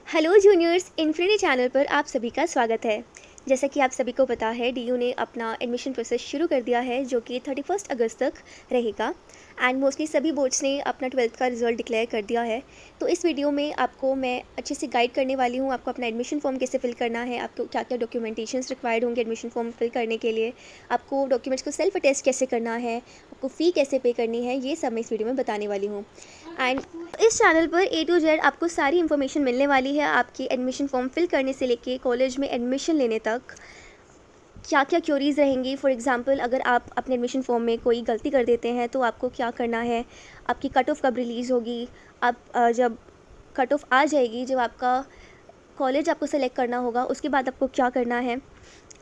Hello juniors, infinity channel पर आप सभी का स्वागत है। जैसा कि आप सभी को पता है, डीयू ने अपना एडमिशन प्रोसेस शुरू कर दिया है जो कि 31 अगस्त तक रहेगा। एंड मोस्टली सभी बोर्ड्स ने अपना 12th का रिजल्ट डिक्लेयर कर दिया है। तो इस वीडियो में आपको मैं अच्छे से गाइड करने वाली हूँ, आपको अपना एडमिशन फॉर्म कैसे फिल करना है, आपको क्या क्या डॉक्यूमेंटेशंस रिक्वायर्ड होंगे एडमिशन फॉर्म फिल करने के लिए, आपको डॉक्यूमेंट्स को सेल्फ अटेस्ट कैसे करना है, आपको फ़ी कैसे पे करनी है, ये सब मैं इस वीडियो में बताने वाली हूँ। एंड इस चैनल पर A to Z आपको सारी इन्फॉर्मेशन मिलने वाली है, आपकी एडमिशन फॉर्म फिल करने से लेके कॉलेज में एडमिशन लेने तक क्या क्या क्योरीज़ रहेंगी। फॉर एग्जांपल, अगर आप अपने एडमिशन फॉर्म में कोई गलती कर देते हैं तो आपको क्या करना है, आपकी कट ऑफ कब रिलीज़ होगी, आप जब कट ऑफ आ जाएगी, जब आपका कॉलेज आपको सेलेक्ट करना होगा उसके बाद आपको क्या करना है,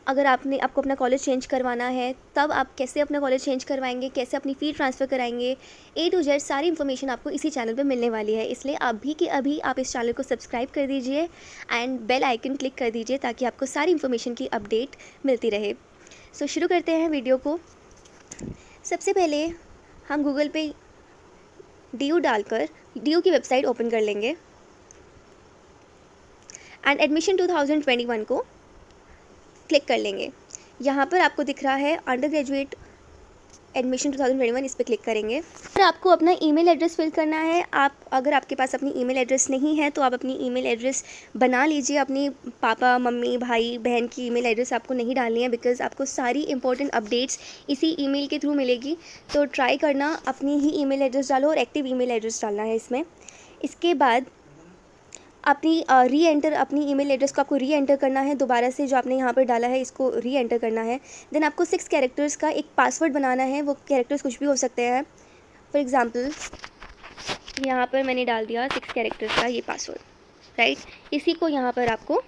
अगर आपको अपना कॉलेज चेंज करवाना है तब आप कैसे अपना कॉलेज चेंज करवाएंगे, कैसे अपनी फ़ी ट्रांसफ़र कराएंगे, A to Z सारी इन्फॉर्मेशन आपको इसी चैनल पे मिलने वाली है। इसलिए अभी के अभी आप इस चैनल को सब्सक्राइब कर दीजिए एंड बेल आइकन क्लिक कर दीजिए ताकि आपको सारी इन्फॉर्मेशन की अपडेट मिलती रहे। सो शुरू करते हैं वीडियो को। सबसे पहले हम गूगल पे DU डालकर DU की वेबसाइट ओपन कर लेंगे एंड एडमिशन 2021 को क्लिक कर लेंगे। यहाँ पर आपको दिख रहा है अंडर ग्रेजुएट एडमिशन 2021, इस पर क्लिक करेंगे। फिर आपको अपना ईमेल एड्रेस फिल करना है। अगर आपके पास अपनी ईमेल एड्रेस नहीं है तो आप अपनी ईमेल एड्रेस बना लीजिए। अपनी पापा मम्मी भाई बहन की ईमेल एड्रेस आपको नहीं डालनी है, बिकॉज़ आपको सारी इंपॉर्टेंट अपडेट्स इसी ईमेल के थ्रू मिलेगी। तो ट्राई करना अपनी ही ईमेल एड्रेस डालो और एक्टिव ईमेल एड्रेस डालना है इसमें। इसके बाद अपनी ईमेल एड्रेस को आपको री एंटर करना है दोबारा से, जो आपने यहाँ पर डाला है इसको री एंटर करना है। देन आपको 6 कैरेक्टर्स का एक पासवर्ड बनाना है। वो कैरेक्टर्स कुछ भी हो सकते हैं। फॉर एग्ज़ाम्पल, यहाँ पर मैंने डाल दिया 6 कैरेक्टर्स का ये पासवर्ड, राइट। इसी को यहाँ पर आपको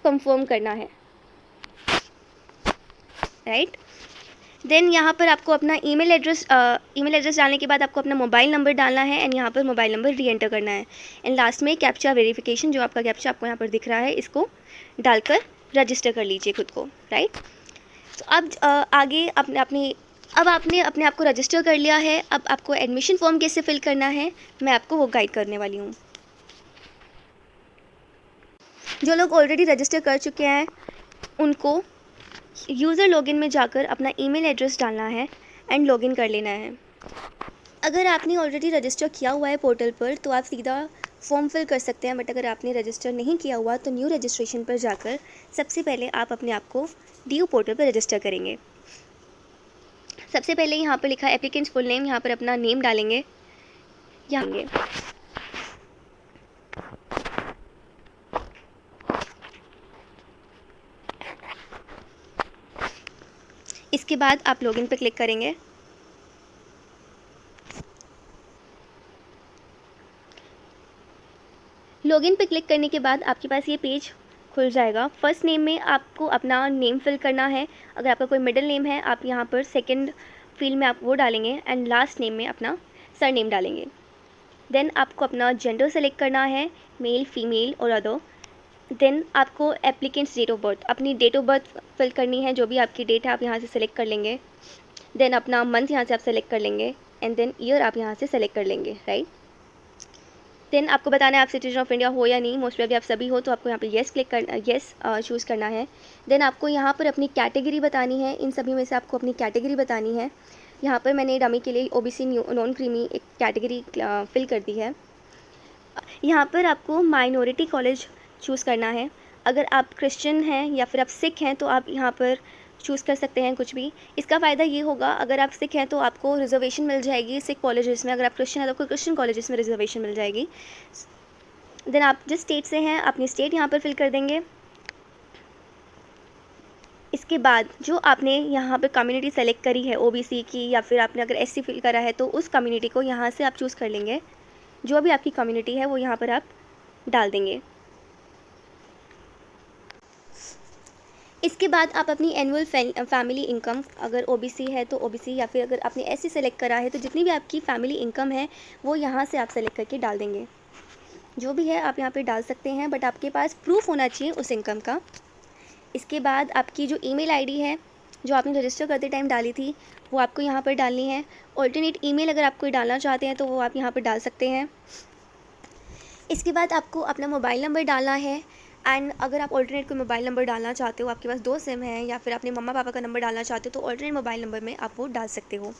कंफर्म करना है, राइट। देन यहाँ पर आपको अपना ईमेल एड्रेस डालने के बाद आपको अपना मोबाइल नंबर डालना है एंड यहाँ पर मोबाइल नंबर री एंटर करना है। एंड लास्ट में कैप्चा वेरिफिकेशन, जो आपका कैप्चा आपको यहाँ पर दिख रहा है, इसको डालकर रजिस्टर कर लीजिए खुद को, राइट। तो अब आपने अपने आप को रजिस्टर कर लिया है। अब आपको एडमिशन फॉर्म कैसे फिल करना है मैं आपको वो गाइड करने वाली हूँ। जो लोग ऑलरेडी रजिस्टर कर चुके हैं उनको यूज़र लॉगिन में जाकर अपना ईमेल एड्रेस डालना है एंड लॉगिन कर लेना है। अगर आपने ऑलरेडी रजिस्टर किया हुआ है पोर्टल पर तो आप सीधा फॉर्म फिल कर सकते हैं, बट अगर आपने रजिस्टर नहीं किया हुआ तो न्यू रजिस्ट्रेशन पर जाकर सबसे पहले आप अपने आप को DU पोर्टल पर रजिस्टर करेंगे। सबसे पहले यहाँ पर लिखा है एप्लीकेंट्स फुल नेम, यहाँ पर अपना नेम डालेंगे। यहाँ इसके बाद आप लॉगिन पर क्लिक करेंगे। लॉगिन पे क्लिक करने के बाद आपके पास ये पेज खुल जाएगा। फर्स्ट नेम में आपको अपना नेम फिल करना है। अगर आपका कोई मिडिल नेम है आप यहाँ पर सेकंड फील्ड में आप वो डालेंगे एंड लास्ट नेम में अपना सर नेम डालेंगे। देन आपको अपना जेंडर सेलेक्ट करना है, मेल फीमेल और अदर। देन आपको एप्लीकेंट्स डेट ऑफ बर्थ, अपनी डेट ऑफ बर्थ फिल करनी है, जो भी आपकी डेट है आप यहाँ से सेलेक्ट कर लेंगे। देन अपना मंथ यहाँ से आप सेलेक्ट कर लेंगे एंड देन ईयर आप यहाँ से सेलेक्ट कर लेंगे, राइट। देन आपको बताना है आप सिटीजन ऑफ इंडिया हो या नहीं। मोस्ट प्रॉब्ली आप सभी हो तो आपको यहाँ पे येस चूज़ करना है। देन आपको यहाँ पर अपनी कैटेगरी बतानी है। इन सभी में से आपको अपनी कैटेगरी बतानी है। यहाँ पर मैंने डमी के लिए OBC नॉन क्रीमी एक कैटेगरी फिल कर दी है। यहाँ पर आपको माइनॉरिटी कॉलेज चूज़ करना है। अगर आप क्रिश्चियन हैं या फिर आप सिख हैं तो आप यहाँ पर चूज़ कर सकते हैं कुछ भी। इसका फ़ायदा ये होगा, अगर आप सिख हैं तो आपको रिजर्वेशन मिल जाएगी सिख कॉलेजेस में। अगर आप क्रिश्चियन हैं तो आपको क्रिश्चियन कॉलेजेस में रिजर्वेशन मिल जाएगी। देन आप जिस स्टेट से हैं अपनी स्टेट यहाँ पर फिल कर देंगे। इसके बाद जो आपने यहाँ पर कम्युनिटी सेलेक्ट करी है OBC की, या फिर आपने अगर SC फिल करा है तो उस कम्युनिटी को यहाँ से आप चूज़ कर लेंगे। जो भी आपकी कम्युनिटी है वो यहाँ पर आप डाल देंगे। इसके बाद आप अपनी एनुअल फैमिली इनकम, अगर OBC है तो OBC, या फिर अगर आपने SC सेलेक्ट करा है तो जितनी भी आपकी फैमिली इनकम है वो यहाँ से आप सेलेक्ट करके डाल देंगे। जो भी है आप यहाँ पे डाल सकते हैं, बट आपके पास प्रूफ होना चाहिए उस इनकम का। इसके बाद आपकी जो ईमेल आईडी है जो आपने रजिस्टर करते टाइम डाली थी वो आपको यहाँ पर डालनी है। ऑल्टरनेट ईमेल अगर आप कोई डालना चाहते हैं तो वो आप यहाँ पर डाल सकते हैं। इसके बाद आपको अपना मोबाइल नंबर डालना है। एंड अगर आप ऑल्टरनेट कोई मोबाइल नंबर डालना चाहते हो, आपके पास 2 सिम हैं या फिर अपने मम्मा पापा का नंबर डालना चाहते हो, तो ऑल्टरनेट मोबाइल नंबर में आप वो डाल सकते हो।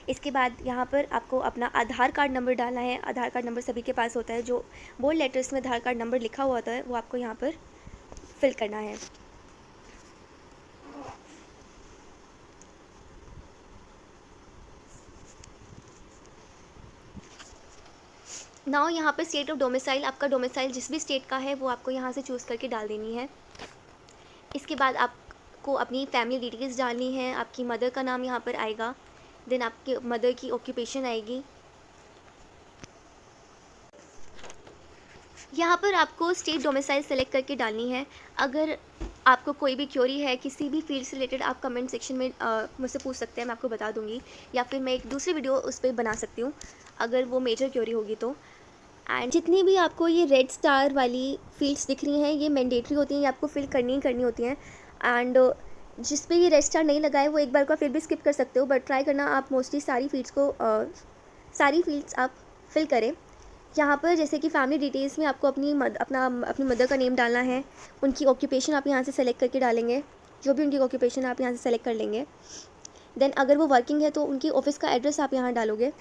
इसके बाद यहाँ पर आपको अपना आधार कार्ड नंबर डालना है। आधार कार्ड नंबर सभी के पास होता है, जो बोल्ड लेटर्स में आधार कार्ड नंबर लिखा हुआ होता है वो आपको यहाँ पर फिल करना है। नाउ यहाँ पर स्टेट ऑफ डोमिसाइल, आपका डोमिसाइल जिस भी स्टेट का है वो आपको यहाँ से चूज़ करके डाल देनी है। इसके बाद आपको अपनी फैमिली डिटेल्स डालनी है। आपकी मदर का नाम यहाँ पर आएगा, देन आपके मदर की ऑक्यूपेशन आएगी। यहाँ पर आपको स्टेट डोमिसाइल सेलेक्ट करके डालनी है। अगर आपको कोई भी क्वेरी है किसी भी फील्ड से रिलेटेड, आप कमेंट सेक्शन में मुझसे पूछ सकते हैं, मैं आपको बता दूंगी, या फिर मैं एक दूसरी वीडियो उस पर बना सकती हूँ अगर वो मेजर क्वेरी होगी तो। एंड जितनी भी आपको ये रेड स्टार वाली फील्ड्स दिख रही हैं ये मैंडेटरी होती हैं, ये आपको फिल करनी ही करनी होती हैं। एंड जिस पे ये रेड स्टार नहीं लगा है वो एक बार को फिर भी स्किप कर सकते हो, बट ट्राई करना आप मोस्टली सारी फील्ड्स आप फिल करें। यहाँ पर जैसे कि फैमिली डिटेल्स में आपको अपनी मदर का नेम डालना है। उनकी ऑक्यूपेशन आप यहाँ से सेलेक्ट करके डालेंगे, जो भी उनकी ऑक्यूपेशन आप यहाँ से सेलेक्ट कर लेंगे। देन अगर वो वर्किंग है तो उनकी ऑफिस का एड्रेस आप यहाँ डालोगे।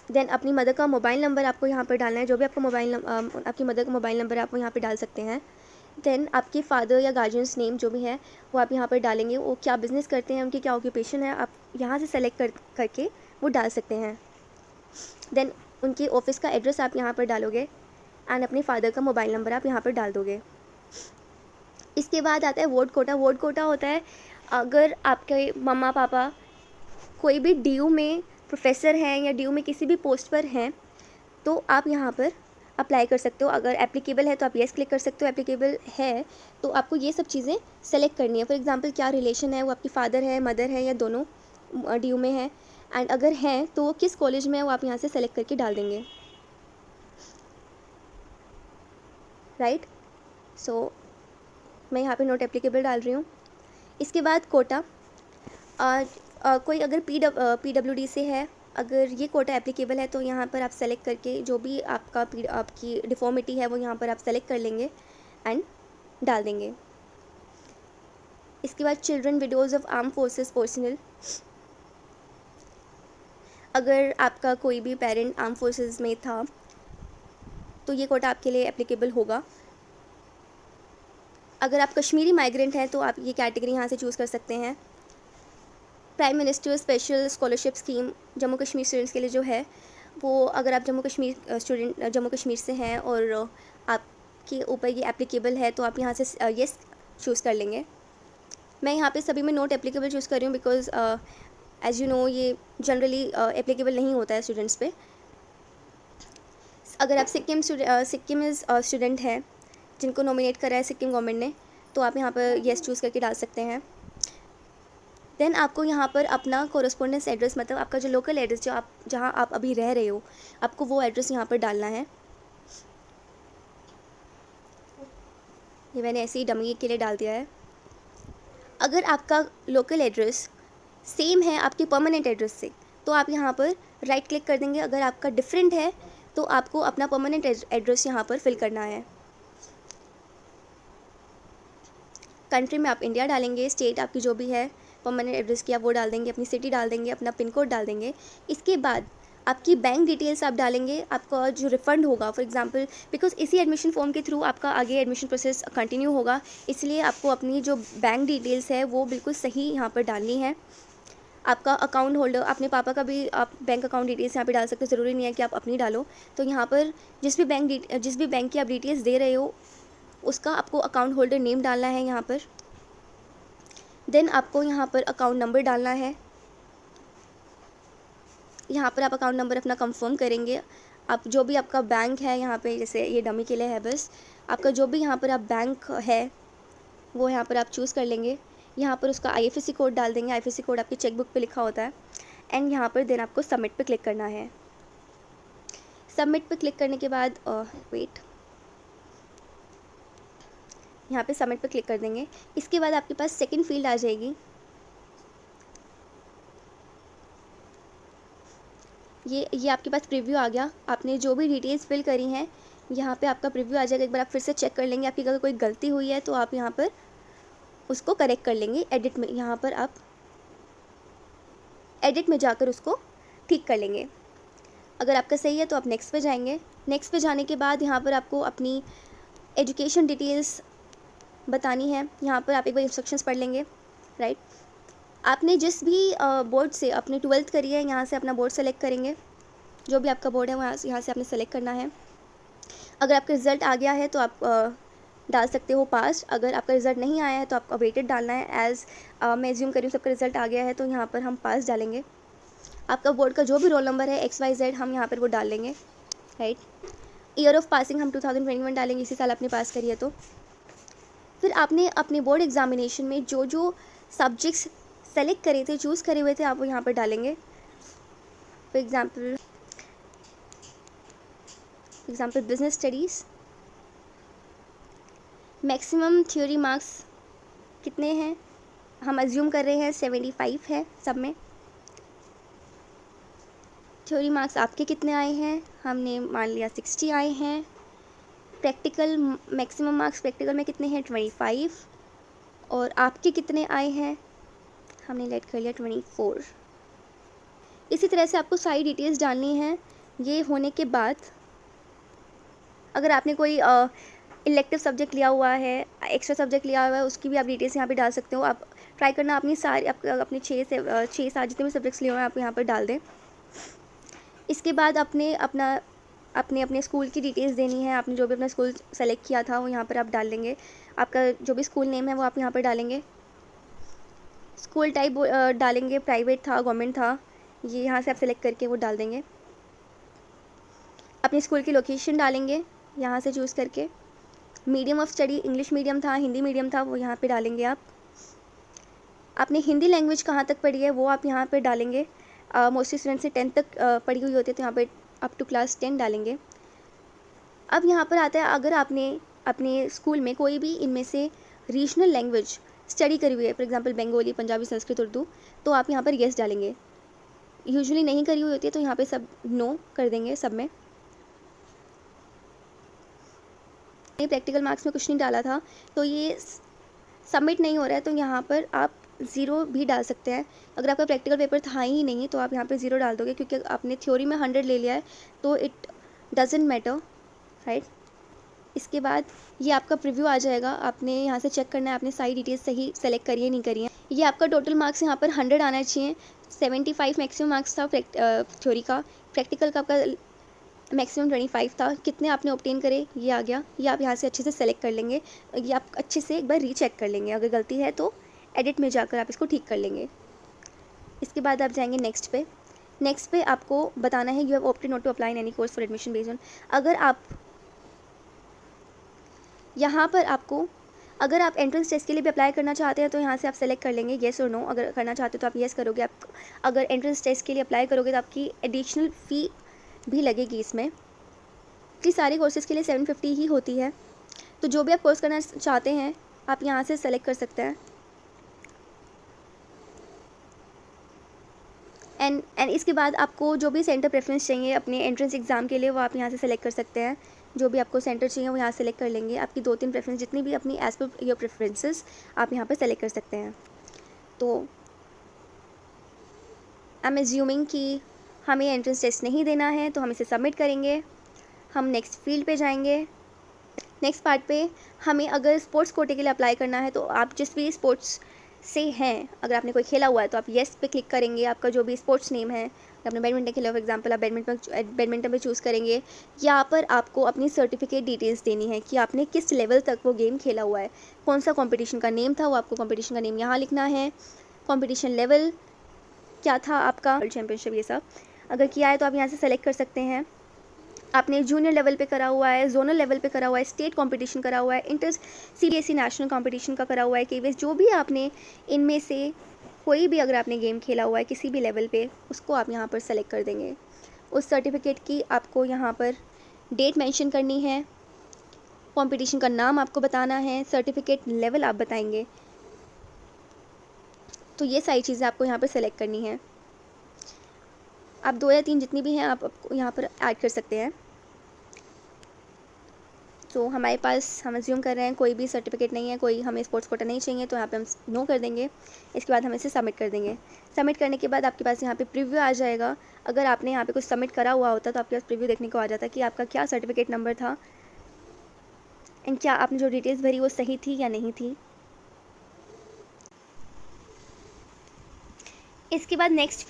देन अपनी मदर का मोबाइल नंबर आपको यहाँ पर डालना है, जो भी आपका आपकी मदर का मोबाइल नंबर आप यहाँ पर डाल सकते हैं। देन आपके फादर या गार्जियंस नेम जो भी है वो आप यहाँ पर डालेंगे, वो क्या बिज़नेस करते हैं, उनकी क्या ऑक्यूपेशन है, आप यहाँ से सेलेक्ट करके वो डाल सकते हैं। देन उनकी ऑफिस का एड्रेस आप यहाँ पर डालोगे एंड अपने फादर का मोबाइल नंबर आप यहाँ पर डाल दोगे। इसके बाद आता है वोट कोटा। वोट कोटा होता है अगर आपके मम्मा पापा कोई भी डीयू में प्रोफेसर हैं या डीयू में किसी भी पोस्ट पर हैं तो आप यहाँ पर अप्लाई कर सकते हो। अगर एप्लीकेबल है तो आप येस क्लिक कर सकते हो, एप्लीकेबल है तो आपको ये सब चीज़ें सेलेक्ट करनी है। फॉर एग्जांपल क्या रिलेशन है, वो आपकी फ़ादर है, मदर है या दोनों डीयू में है, एंड अगर हैं तो वो किस कॉलेज में है वो आप यहाँ से सेलेक्ट करके डाल देंगे। राइट, सो मैं यहाँ पे नोट एप्लीकेबल डाल रही हूँ। इसके बाद कोटा, कोई अगर PWD से है, अगर ये कोटा एप्लीकेबल है तो यहाँ पर आप सेलेक्ट करके जो भी आपकी डिफॉर्मिटी है वो यहाँ पर आप सेलेक्ट कर लेंगे एंड डाल देंगे। इसके बाद children widows of arm forces personal, अगर आपका कोई भी पेरेंट आर्म फोर्सेस में था तो ये कोटा आपके लिए एप्लीकेबल होगा। अगर आप कश्मीरी माइग्रेंट हैं तो आप ये कैटेगरी यहाँ से चूज़ कर सकते हैं। Prime minister special scholarship scheme Jammu Kashmir students के लिए जो है वो, अगर आप जम्मू कश्मीर से हैं और आपके ऊपर ये एप्लीकेबल है तो आप यहाँ से येस चूज़ कर लेंगे। मैं यहाँ पे सभी में नोट एप्लीकेबल चूज़ कर रही हूँ बिकॉज एज़ यू नो ये जनरली एप्लीकेबल नहीं होता है स्टूडेंट्स पे। अगर आप सिक्किम स्टूडेंट है जिनको नॉमिनेट करा है सिक्किम गवर्नमेंट ने तो आप यहाँ पर येस चूज़ करके डाल सकते हैं। देन आपको यहाँ पर अपना कोरस्पोंडेंस एड्रेस, मतलब आपका जो लोकल एड्रेस जहाँ आप अभी रह रहे हो, आपको वो एड्रेस यहाँ पर डालना है। ये मैंने ऐसे ही डमी के लिए डाल दिया है। अगर आपका लोकल एड्रेस सेम है आपके परमानेंट एड्रेस से तो आप यहाँ पर राइट क्लिक कर देंगे। अगर आपका डिफरेंट है तो आपको अपना परमानेंट एड्रेस यहाँ पर फिल करना है। कंट्री में आप इंडिया डालेंगे, स्टेट आपकी जो भी है परमानेंट एड्रेस की आप वो डाल देंगे, अपनी सिटी डाल देंगे, अपना पिन कोड डाल देंगे। इसके बाद आपकी बैंक डिटेल्स आप डालेंगे, आपका जो रिफ़ंड होगा फॉर एग्जांपल, बिकॉज इसी एडमिशन फॉर्म के थ्रू आपका आगे एडमिशन प्रोसेस कंटिन्यू होगा, इसलिए आपको अपनी जो बैंक डिटेल्स है वो बिल्कुल सही यहाँ पर डालनी है। आपका अकाउंट होल्डर, अपने पापा का भी आप बैंक अकाउंट डिटेल्स यहाँ पे डाल सकते हो, ज़रूरी नहीं है कि आप अपनी डालो। तो यहाँ पर जिस भी बैंक की आप डिटेल्स दे रहे हो उसका आपको अकाउंट होल्डर नेम डालना है यहाँ पर। देन आपको यहाँ पर अकाउंट नंबर डालना है। यहाँ पर आप अकाउंट नंबर अपना कंफर्म करेंगे। आप जो भी आपका बैंक है यहाँ पे, जैसे ये डमी के लिए है बस, आपका जो भी यहाँ पर आप बैंक है वो यहाँ पर आप चूज़ कर लेंगे। यहाँ पर उसका IFSC कोड डाल देंगे, IFSC कोड आपकी चेकबुक पे लिखा होता है। एंड यहाँ पर देन आपको सबमिट पे क्लिक करना है। सबमिट पे क्लिक करने के बाद यहाँ पे सबमिट पे क्लिक कर देंगे। इसके बाद आपके पास सेकंड फील्ड आ जाएगी। ये आपके पास प्रीव्यू आ गया। आपने जो भी डिटेल्स फिल करी हैं यहाँ पे आपका प्रीव्यू आ जाएगा। एक बार आप फिर से चेक कर लेंगे, आपकी अगर कोई गलती हुई है तो आप यहाँ पर उसको करेक्ट कर लेंगे। एडिट में, यहाँ पर आप एडिट में जाकर उसको ठीक कर लेंगे। अगर आपका सही है तो आप नेक्स्ट पे जाएंगे। नेक्स्ट पे जाने के बाद यहाँ पर आपको अपनी एजुकेशन डिटेल्स बतानी है। यहाँ पर आप एक बार इंस्ट्रक्शंस पढ़ लेंगे, राइट। आपने जिस भी बोर्ड से अपनी 12th करी है, यहाँ से अपना बोर्ड सेलेक्ट करेंगे। जो भी आपका बोर्ड है वहाँ से आपने सेलेक्ट करना है। अगर आपका रिज़ल्ट आ गया है तो आप डाल सकते हो पास। अगर आपका रिज़ल्ट नहीं आया है तो आपको अवेटेड डालना है। एज़ मैं एज्यूम करूँ सबका रिज़ल्ट आ गया है तो यहाँ पर हम पास डालेंगे। आपका बोर्ड का जो भी रोल नंबर है XYZ हम यहाँ पर वो डाल लेंगे, राइट। ईयर ऑफ पासिंग हम 2021 डालेंगे, इसी साल आपने पास करी है तो। फिर आपने अपने बोर्ड एग्जामिनेशन में जो जो सब्जेक्ट्स सेलेक्ट करे थे, चूज़ करे हुए थे, आप वो यहाँ पर डालेंगे। For example business studies. Maximum theory marks कितने हैं, हम अज्यूम कर रहे हैं 75 है सब में। थ्योरी मार्क्स आपके कितने आए हैं, हमने मान लिया 60 आए हैं। प्रैक्टिकल मैक्सिमम मार्क्स प्रैक्टिकल में कितने हैं, 25। और आपके कितने आए हैं, हमने लेट कर लिया 24। इसी तरह से आपको सारी डिटेल्स डालनी है। ये होने के बाद अगर आपने कोई इलेक्टिव सब्जेक्ट लिया हुआ है, एक्स्ट्रा सब्जेक्ट लिया हुआ है, उसकी भी आप डिटेल्स यहाँ पे डाल सकते हो। आप ट्राई करना अपनी सारी अपने 6 7 जितने भी सब्जेक्ट्स लिए हुए हैं आप यहाँ पर डाल दें। इसके बाद अपने अपने स्कूल की डिटेल्स देनी है। आपने जो भी अपना स्कूल सेलेक्ट किया था वो यहाँ पर आप डाल लेंगे। आपका जो भी स्कूल नेम है वो आप यहाँ पर डालेंगे। स्कूल टाइप डालेंगे, प्राइवेट था, गवर्नमेंट था, ये यहाँ से आप सेलेक्ट करके वो डाल देंगे। अपने स्कूल की लोकेशन डालेंगे यहाँ से चूज़ करके। Medium of study English medium था, हिंदी मीडियम था, वो यहाँ पे डालेंगे आप। आपने हिंदी लैंग्वेज कहाँ तक पढ़ी है वो आप यहाँ पे डालेंगे। मोस्टली स्टूडेंट्स ने 10th तक पढ़ी हुई होती है तो यहाँ पे अप टू क्लास 10 डालेंगे। अब यहाँ पर आता है, अगर आपने अपने स्कूल में कोई भी इनमें से रीजनल लैंग्वेज स्टडी करी हुई है, फॉर एग्जांपल बंगाली, पंजाबी, संस्कृत, उर्दू, तो आप यहाँ पर येस डालेंगे। यूजुअली नहीं करी हुई होती है तो यहाँ पे सब नो कर देंगे सब में। प्रैक्टिकल मार्क्स में कुछ नहीं डाला था तो ये सबमिट नहीं हो रहा है तो यहाँ पर आप 0 भी डाल सकते हैं। अगर आपका प्रैक्टिकल पेपर था ही नहीं तो आप यहाँ पे 0 डाल दोगे, क्योंकि आपने थ्योरी में 100 ले लिया है तो इट डजेंट मैटर, राइट। इसके बाद ये आपका प्रीव्यू आ जाएगा। आपने यहाँ से चेक करना है आपने सारी डिटेल्स सही सेलेक्ट करी है नहीं करी है। ये आपका टोटल मार्क्स यहाँ पर 100 आना चाहिए। 75 मैक्सिमम मार्क्स था थ्योरी का, प्रैक्टिकल का आपका मैक्सिमम 25 था। कितने आपने ऑब्टेन करे ये आ गया। ये आप यहाँ से अच्छे से सेलेक्ट कर लेंगे। ये आप अच्छे से एक बार रीचेक कर लेंगे, अगर गलती है तो एडिट में जाकर आप इसको ठीक कर लेंगे। इसके बाद आप जाएंगे नेक्स्ट पे। नेक्स्ट पे आपको बताना है you have opted not to apply in any course for admission based on. अगर आप यहाँ पर अगर आप एंट्रेंस टेस्ट के लिए भी अप्लाई करना चाहते हैं तो यहाँ से आप सेलेक्ट कर लेंगे येस और नो। अगर करना चाहते हो तो आप येस करोगे। आप अगर एंट्रेंस टेस्ट के लिए अप्लाई करोगे तो आपकी एडिशनल फ़ी भी लगेगी इसमें। कि सारे कोर्सेज़ के लिए 750 ही होती है। तो जो भी आप कोर्स करना चाहते हैं आप यहाँ से सेलेक्ट कर सकते हैं। एंड इसके बाद आपको जो भी सेंटर प्रेफरेंस चाहिए अपने एंट्रेंस एग्ज़ाम के लिए वो आप यहाँ से सेलेक्ट कर सकते हैं। जो भी आपको सेंटर चाहिए वो यहाँ सेलेक्ट कर लेंगे। आपकी 2-3 प्रेफरेंस जितनी भी अपनी एज पर योर प्रेफरेंसेस आप यहाँ पर सेलेक्ट कर सकते हैं। तो आई एम एज्यूमिंग कि हमें एंट्रेंस टेस्ट नहीं देना है तो हम इसे सबमिट करेंगे। हम नेक्स्ट फील्ड पे जाएंगे। नेक्स्ट पार्ट पे हमें अगर स्पोर्ट्स कोटे के लिए अप्लाई करना है तो आप जिस भी स्पोर्ट्स से हैं, अगर आपने कोई खेला हुआ है तो आप येस पे क्लिक करेंगे। आपका जो भी स्पोर्ट्स नेम है, आपने बैडमिंटन खेला, फॉर एग्जांपल आप बैडमिंटन पे चूज़ करेंगे। यहाँ पर आपको अपनी सर्टिफिकेट डिटेल्स देनी है कि आपने किस लेवल तक वो गेम खेला हुआ है, कौन सा कॉम्पिटिशन का नेम था, वो आपको कॉम्पिटिशन का नेम यहाँ लिखना है। कॉम्पिटिशन लेवल क्या था आपका, वर्ल्ड चैम्पियनशिप, ये सब अगर किया है तो आप यहाँ से सेलेक्ट कर सकते हैं। आपने जूनियर लेवल पे करा हुआ है, जोनल लेवल पे करा हुआ है, स्टेट कंपटीशन करा हुआ है, इंटर CBSE नेशनल कंपटीशन का करा हुआ है, KVS, जो भी आपने इनमें से कोई भी अगर आपने गेम खेला हुआ है किसी भी लेवल पे उसको आप यहाँ पर सेलेक्ट कर देंगे। उस सर्टिफिकेट की आपको यहाँ पर डेट मेंशन करनी है, कंपटीशन का नाम आपको बताना है, सर्टिफिकेट लेवल आप बताएंगे। तो ये सारी चीज़ें आपको यहाँ पर सेलेक्ट करनी है। आप 2 या 3 जितनी भी हैं आप यहाँ पर ऐड कर सकते हैं। तो हमारे पास हम अज्यूम कर रहे हैं कोई भी सर्टिफिकेट नहीं है, कोई हमें स्पोर्ट्स कोटा नहीं चाहिए, तो यहाँ पे हम नो कर देंगे। इसके बाद हम इसे सबमिट कर देंगे। सबमिट करने के बाद आपके पास यहाँ पे प्रीव्यू आ जाएगा। अगर आपने यहाँ पे कुछ सबमिट करा हुआ होता तो आपके पास प्रीव्यू देखने को आ जाता कि आपका क्या सर्टिफिकेट नंबर था एंड क्या आपने जो डिटेल्स भरी वो सही थी या नहीं थी। इसके बाद नेक्स्ट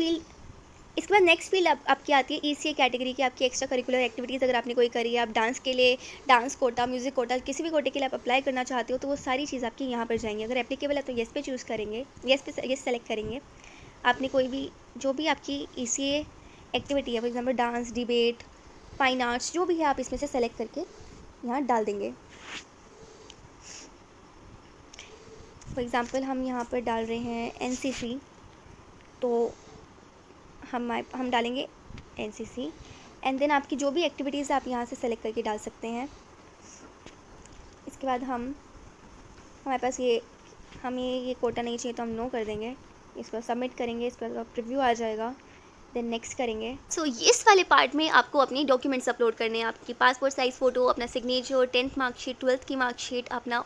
फील्ड आपकी आती है ECA कैटेगरी की, आपकी एक्स्ट्रा करिकुलर एक्टिविटीज़ अगर आपने कोई करी है, आप डांस के लिए डांस कोटा, म्यूज़िक कोटा, किसी भी कोटे के लिए आप अप्लाई करना चाहते हो तो वो सारी चीज़ आपकी यहाँ पर जाएंगी। अगर एप्लीकेबल है तो येस पे चूज़ करेंगे, येस सेलेक्ट करेंगे। आपने कोई भी जो भी आपकी ECA एक्टिविटी है, for example dance, debate, fine arts, जो भी है आप इसमें से सेलेक्ट करके यहाँ डाल देंगे। फॉर एग्ज़ाम्पल हम यहाँ पर डाल रहे हैं NCC, तो हम डालेंगे NCC एंड देन आपकी जो भी एक्टिविटीज़ आप यहाँ से सेलेक्ट करके डाल सकते हैं। इसके बाद हमारे पास हमें ये कोटा नहीं चाहिए तो हम नो कर देंगे। इसको सबमिट करेंगे, इस पर प्रीव्यू आ जाएगा, देन नेक्स्ट करेंगे। सो इस वाले पार्ट में आपको अपनी डॉक्यूमेंट्स अपलोड करने हैं, आपकी पासपोर्ट साइज़ फ़ोटो, अपना सिग्नेचर, 10th मार्कशीट, 12th की मार्कशीट, अपना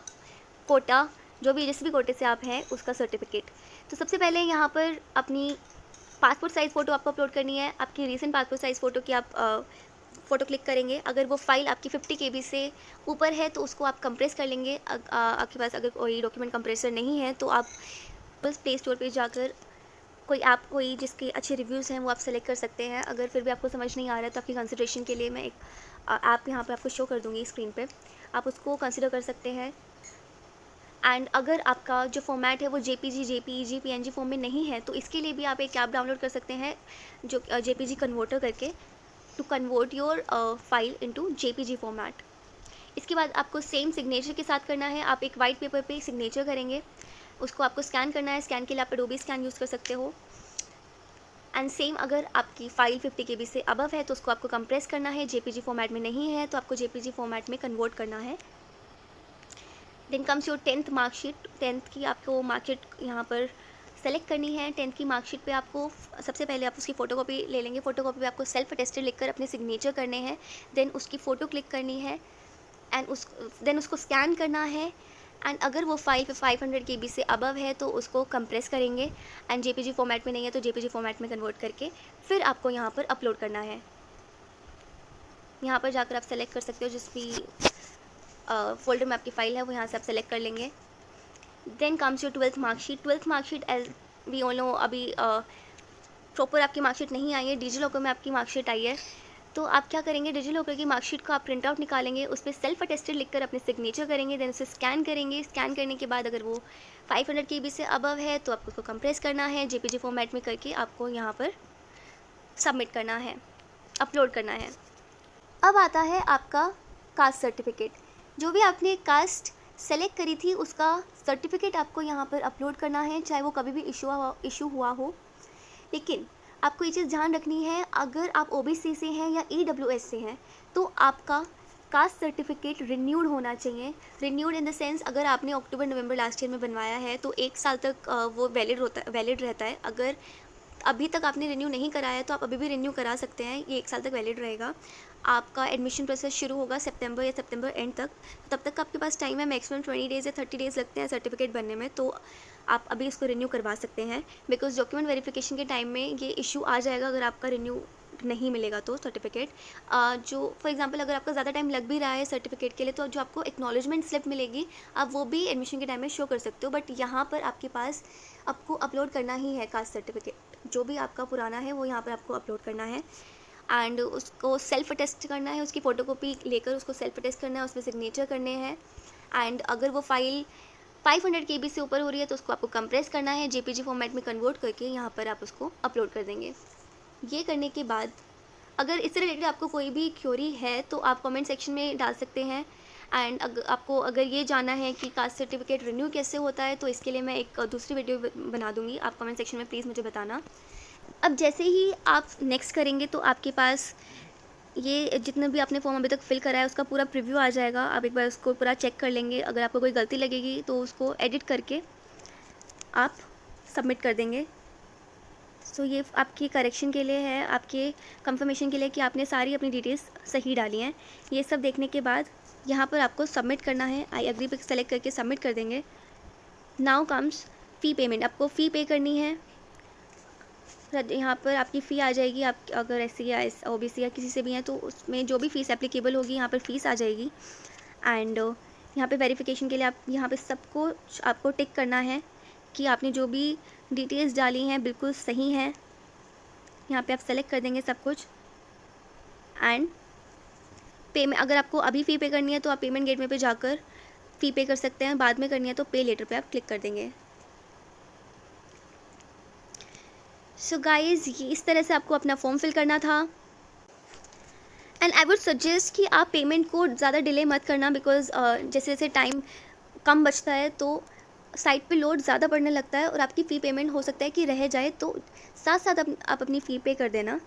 कोटा, जो भी जिस भी कोटे से आप हैं उसका सर्टिफिकेट। तो सबसे पहले यहाँ पर अपनी पासपोर्ट साइज़ फ़ोटो आपको अपलोड करनी है। आपकी रीसेंट पासपोर्ट साइज़ फ़ोटो की आप फ़ोटो क्लिक करेंगे। अगर वो फाइल आपकी 50 KB से ऊपर है तो उसको आप कंप्रेस कर लेंगे। आपके पास अगर कोई डॉक्यूमेंट कंप्रेसर नहीं है तो आप बस प्ले स्टोर पे जाकर कोई जिसके अच्छे रिव्यूज़ हैं वो आप सेलेक्ट कर सकते हैं। अगर फिर भी आपको समझ नहीं आ रहा है तो आपकी कंसिडरेशन के लिए मैं एक ऐप यहाँ पे आपको शो कर दूँगी स्क्रीन पे, आप उसको कंसिडर कर सकते हैं। एंड अगर आपका जो फॉर्मेट है वो JPG, PNG फॉर्म में नहीं है तो इसके लिए भी आप एक ऐप डाउनलोड कर सकते हैं जो JPG कन्वर्टर करके, to convert your file into JPG format. इसके बाद आपको सेम सिग्नेचर के साथ करना है। आप एक वाइट पेपर पे सिग्नेचर करेंगे, उसको आपको स्कैन करना है। स्कैन के लिए आप एडोबी स्कैन यूज़ कर सकते हो। एंड सेम अगर आपकी फ़ाइल 50 KB से अबव है तो उसको आपको कंप्रेस करना है। JPG फॉर्मेट में नहीं है तो आपको JPG फॉर्मेट में कन्वर्ट करना है। Then comes your 10th marksheet. 10th की आपको मार्कशीट यहाँ पर सेलेक्ट करनी है। 10th की मार्कशीट पे आपको सबसे पहले आप उसकी फ़ोटोकॉपी ले लेंगे। फ़ोटोकॉपी पे आपको सेल्फ अटेस्टेड लिखकर अपने सिग्नेचर करने हैं। देन उसकी फ़ोटो क्लिक करनी है एंड देन उसको स्कैन करना है। एंड अगर वो फाइल पे 500 KB से अबव है तो उसको कंप्रेस करेंगे एंड JPG फॉर्मेट में नहीं है तो JPG फॉर्मेट में कन्वर्ट करके फिर आपको यहाँ पर अपलोड करना है। यहाँ पर जाकर आप सेलेक्ट कर सकते हो जिस भी फोल्डर में आपकी फ़ाइल है वो यहाँ से आप सेलेक्ट कर लेंगे। Then comes your 12th marksheet. 12th marksheet as we all know अभी प्रॉपर आपकी मार्कशीट नहीं आई है, डिजिलॉकर में आपकी मार्कशीट आई है। तो आप क्या करेंगे, डिजिलॉकर की मार्कशीट को आप प्रिंट आउट निकालेंगे, उस पर सेल्फ अटेस्टेड लिखकर अपने सिग्नेचर करेंगे। देन उसे स्कैन करेंगे। स्कैन करने के बाद अगर वो 500 KB से अबव है तो आपको उसको कंप्रेस करना है। JPG फॉर्मेट में करके आपको यहाँ पर सबमिट करना है, अपलोड करना है। अब आता है आपका कास्ट सर्टिफिकेट। जो भी आपने कास्ट सेलेक्ट करी थी उसका सर्टिफिकेट आपको यहाँ पर अपलोड करना है, चाहे वो कभी भी इशू हुआ हो। लेकिन आपको ये चीज़ ध्यान रखनी है, अगर आप OBC से हैं या EWS से हैं तो आपका कास्ट सर्टिफिकेट रिन्यूड होना चाहिए। रिन्यूड इन द सेंस, अगर आपने अक्टूबर-नवंबर लास्ट ईयर में बनवाया है तो 1 साल तक वो वैलिड रहता है। अगर अभी तक आपने रिन्यू नहीं कराया है तो आप अभी भी रिन्यू करा सकते हैं, ये 1 साल तक वैलिड रहेगा। आपका एडमिशन प्रोसेस शुरू होगा सितंबर या सितंबर एंड तक, तब तक आपके पास टाइम है। मैक्सिमम 20 डेज़ या 30 डेज़ लगते हैं सर्टिफिकेट बनने में, तो आप अभी इसको रिन्यू करवा सकते हैं। बिकॉज डॉक्यूमेंट वेरिफिकेशन के टाइम में ये इशू आ जाएगा अगर आपका रिन्यू नहीं मिलेगा तो सर्टिफिकेट। जो फॉर एग्जांपल अगर आपका ज़्यादा टाइम लग भी रहा है सर्टिफिकेट के लिए तो जो आपको एक्नॉलेजमेंट स्लिप मिलेगी आप वो भी एडमिशन के टाइम में शो कर सकते हो। बट यहाँ पर आपके पास आपको अपलोड करना ही है कास्ट सर्टिफिकेट, जो भी आपका पुराना है वो यहाँ पर आपको अपलोड करना है। एंड उसको सेल्फ अटेस्ट करना है, उसकी फ़ोटोकॉपी लेकर उसको सेल्फ अटेस्ट करना है, उसमें सिग्नेचर करने हैं। एंड अगर वो फाइल 500 KB से ऊपर हो रही है तो उसको आपको कंप्रेस करना है, JPG फॉर्मेट में कन्वर्ट करके यहाँ पर आप उसको अपलोड कर देंगे। ये करने के बाद अगर इससे रिलेटेड आपको कोई भी क्वेरी है तो आप कमेंट सेक्शन में डाल सकते हैं। एंड अगर ये जानना है कि कास्ट सर्टिफिकेट रिन्यू कैसे होता है तो इसके लिए मैं एक दूसरी वीडियो बना दूँगी, आप कमेंट सेक्शन में प्लीज़ मुझे बताना। अब जैसे ही आप नेक्स्ट करेंगे तो आपके पास ये जितना भी आपने फॉर्म अभी तक फिल करा है उसका पूरा प्रीव्यू आ जाएगा। आप एक बार उसको पूरा चेक कर लेंगे, अगर आपको कोई गलती लगेगी तो उसको एडिट करके आप सबमिट कर देंगे। सो ये आपकी करेक्शन के लिए है, आपके कंफर्मेशन के लिए कि आपने सारी अपनी डिटेल्स सही डाली हैं। ये सब देखने के बाद यहाँ पर आपको सबमिट करना है। आई एग्री पे सेलेक्ट करके सबमिट कर देंगे। नाउ कम्स फ़ी पेमेंट। आपको फ़ी पे करनी है। यहाँ पर आपकी फ़ी आ जाएगी। आप अगर एस सी या OBC या किसी से भी हैं तो उसमें जो भी फ़ीस एप्लीकेबल होगी यहाँ पर फ़ीस आ जाएगी। एंड यहाँ पे वेरिफिकेशन के लिए आप यहाँ पे सबको आपको टिक करना है कि आपने जो भी डिटेल्स डाली हैं बिल्कुल सही हैं। यहाँ पे आप सेलेक्ट कर देंगे सब कुछ। एंड पेमेंट, अगर आपको अभी फ़ी पे करनी है तो आप पेमेंट गेटवे पे जाकर फ़ी पे कर सकते हैं। बाद में करनी है तो पे लेटर पे आप क्लिक कर देंगे। सो गाइज़, ये इस तरह से आपको अपना फॉर्म फिल करना था। एंड आई वुड सजेस्ट कि आप पेमेंट को ज़्यादा डिले मत करना, बिकॉज़ जैसे जैसे टाइम कम बचता है तो साइट पे लोड ज़्यादा बढ़ने लगता है और आपकी फ़ी पेमेंट हो सकता है कि रह जाए, तो साथ साथ आप अपनी फ़ी पे कर देना।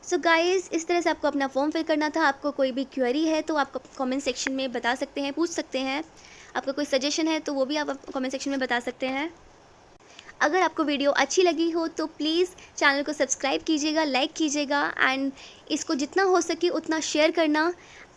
सो गाइज़, इस तरह से आपको अपना फॉर्म फिल करना था। आपको कोई भी क्वेरी है तो आप कमेंट सेक्शन में बता सकते हैं, पूछ सकते हैं। आपका कोई सजेशन है तो वो भी आप कमेंट सेक्शन में बता सकते हैं। अगर आपको वीडियो अच्छी लगी हो तो प्लीज़ चैनल को सब्सक्राइब कीजिएगा, लाइक कीजिएगा एंड इसको जितना हो सके उतना शेयर करना।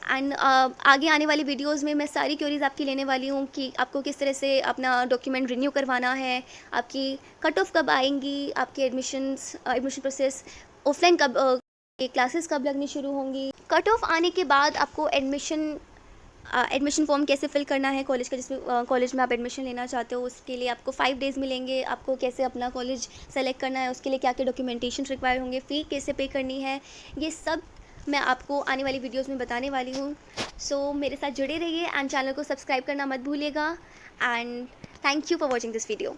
एंड आगे आने वाली वीडियोस में मैं सारी क्वेरीज आपकी लेने वाली हूँ कि आपको किस तरह से अपना डॉक्यूमेंट रिन्यू करवाना है, आपकी कट ऑफ कब आएंगी, आपकी एडमिशन प्रोसेस ऑफलाइन कब, क्लासेस कब लगनी शुरू होंगी, कट ऑफ आने के बाद आपको एडमिशन फॉर्म कैसे फिल करना है कॉलेज का, जिसमें कॉलेज में आप एडमिशन लेना चाहते हो उसके लिए आपको 5 डेज़ मिलेंगे। आपको कैसे अपना कॉलेज सेलेक्ट करना है, उसके लिए क्या क्या डॉक्यूमेंटेशन रिक्वायर होंगे, फ़ी कैसे पे करनी है, ये सब मैं आपको आने वाली वीडियोस में बताने वाली हूँ। सो मेरे साथ जुड़े रहिए एंड चैनल को सब्सक्राइब करना मत भूलिएगा। And thank you for watching this video.